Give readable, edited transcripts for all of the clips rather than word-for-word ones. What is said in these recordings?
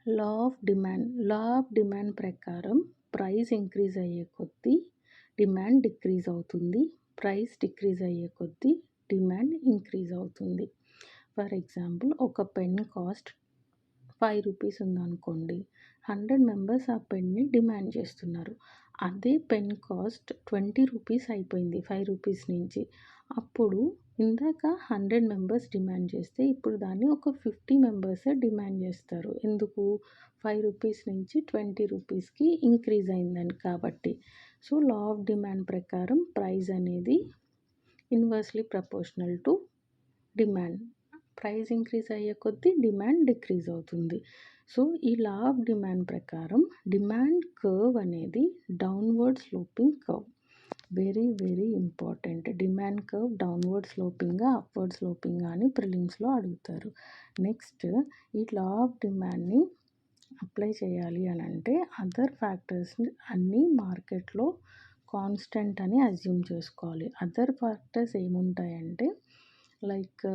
Law of demand ప్రకారం price increase అయ్యే కొద్దీ డిమాండ్ డిక్రీజ్ అవుతుంది. ప్రైస్ డిక్రీజ్ అయ్యే కొద్దీ డిమాండ్ ఇంక్రీజ్ అవుతుంది. ఫర్ ఎగ్జాంపుల్ ఒక పెన్ కాస్ట్ ₹5 ఉందనుకోండి. 100 మెంబర్స్ ఆ పెన్‌ని డిమాండ్ చేస్తున్నారు. అదే పెన్ కాస్ట్ ₹20 అయిపోయింది ₹5 నుంచి. అప్పుడు ఇందాక 100 మెంబర్స్ డిమాండ్ చేస్తే ఇప్పుడు దాన్ని ఒక 50 మెంబర్సే డిమాండ్ చేస్తారు. ఎందుకు? ₹5 నుంచి ₹20కి ఇంక్రీజ్ అయిందని కాబట్టి. సో, లా ఆఫ్ డిమాండ్ ప్రకారం ప్రైస్ అనేది inversely proportional to demand. Price increase అయ్యే కొద్దీ డిమాండ్ డిక్రీజ్ అవుతుంది. సో, ఈ లా ఆఫ్ డిమాండ్ ప్రకారం డిమాండ్ కర్వ్ అనేది downward sloping curve. Very very important. Demand curve downward స్లోపింగా, అప్‌వర్డ్ స్లోపింగా అని ప్రిలిమ్స్‌లో అడుగుతారు. నెక్స్ట్ ఈ లా ఆఫ్ డిమాండ్‌ని అప్లై చేయాలి అనంటే అదర్ ఫ్యాక్టర్స్‌ని అన్నీ మార్కెట్‌లో కాన్స్టెంట్ అని అజ్యూమ్ చేసుకోవాలి. అదర్ ఫ్యాక్టర్స్ ఏముంటాయంటే like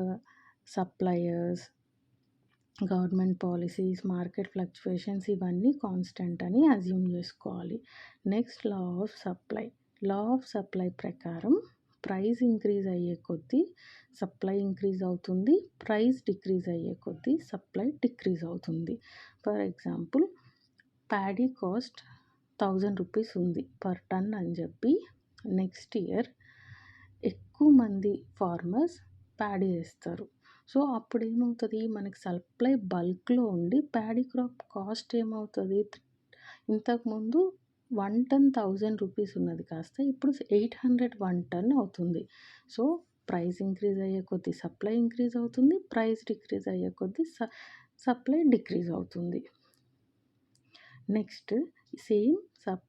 suppliers, government policies, market fluctuations ఇవన్నీ కాన్స్టెంట్ అని అజ్యూమ్ చేసుకోవాలి. Next law of supply. Law of supply ప్రకారం ప్రైస్ ఇంక్రీజ్ అయ్యే కొద్దీ సప్లై ఇంక్రీజ్ అవుతుంది. ప్రైస్ డిక్రీజ్ అయ్యే కొద్దీ సప్లై డిక్రీజ్ అవుతుంది. ఫర్ ఎగ్జాంపుల్ ప్యాడీ కాస్ట్ ₹1000 ఉంది పర్ టన్ అని చెప్పి నెక్స్ట్ ఇయర్ ఎక్కువ మంది ఫార్మర్స్ ప్యాడీ వేస్తారు. సో, అప్పుడు ఏమవుతుంది? మనకి సప్లై బల్క్‌లో ఉండి ప్యాడీ క్రాప్ కాస్ట్ ఏమవుతుంది? ఇంతకుముందు 1 టన్ ₹1000 ఉన్నది కాస్త ఇప్పుడు 800 1 టన్ అవుతుంది. సో, ప్రైస్ ఇంక్రీజ్ అయ్యే కొద్దీ సప్లై ఇంక్రీజ్ అవుతుంది. ప్రైస్ డిక్రీజ్ అయ్యే కొద్దీ సప్లై డిక్రీజ్ అవుతుంది. Next same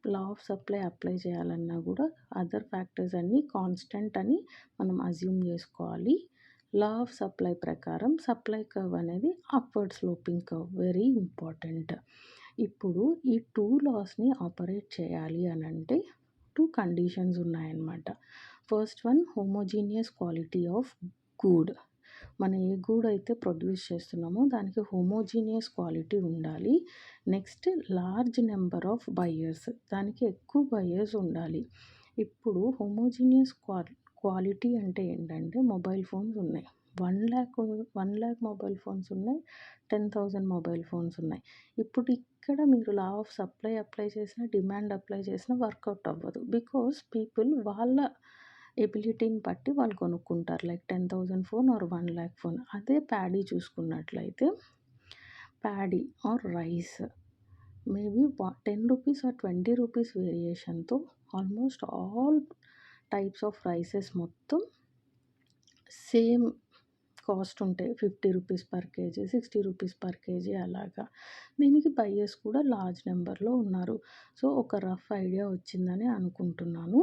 law of supply apply చేయాలన్నా కూడా అదర్ ఫ్యాక్టర్స్ అన్నీ కాన్స్టెంట్ అని మనం అజ్యూమ్ చేసుకోవాలి. లా ఆఫ్ సప్లై ప్రకారం సప్లై కర్వ్ అనేది upward sloping curve. Very important. ఇప్పుడు ఈ 2 లాస్‌ని ఆపరేట్ చేయాలి అనంటే 2 కండిషన్స్ ఉన్నాయన్నమాట. First one homogeneous quality of good. మనం ఏ గూడ్ అయితే ప్రొడ్యూస్ చేస్తున్నామో దానికి హోమోజీనియస్ క్వాలిటీ ఉండాలి. Next large number of buyers. దానికి ఎక్కువ బయర్స్ ఉండాలి. ఇప్పుడు హోమోజీనియస్ క్వాలిటీ అంటే ఏంటంటే మొబైల్ ఫోన్స్ ఉన్నాయి. 1,00,000 మొబైల్ ఫోన్స్ ఉన్నాయి. 10,000 మొబైల్ ఫోన్స్ ఉన్నాయి. ఇప్పుడు ఇక్కడ మీరు లా ఆఫ్ సప్లై అప్లై చేసినా, డిమాండ్ అప్లై చేసినా వర్కౌట్ అవ్వదు. బికాస్ పీపుల్ వాళ్ళ ఎబిలిటీని బట్టి వాళ్ళు కొనుక్కుంటారు. Like 10,000 phone or 1,00,000 phone. అదే ప్యాడీ చూసుకున్నట్లయితే paddy or rice maybe ₹10 or ₹20 వేరియేషన్‌తో almost all types of rices మొత్తం సేమ్ కాస్ట్ ఉంటాయి. ₹50 పర్ కేజీ, ₹60 పర్ కేజీ అలాగా. దీనికి బయర్స్ కూడా లార్జ్ నెంబర్‌లో ఉన్నారు. సో, ఒక రఫ్ ఐడియా వచ్చిందని అనుకుంటున్నాను.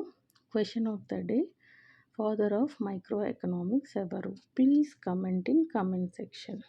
Question of the day: father of micro economics ఎవరు? Please comment in comment section.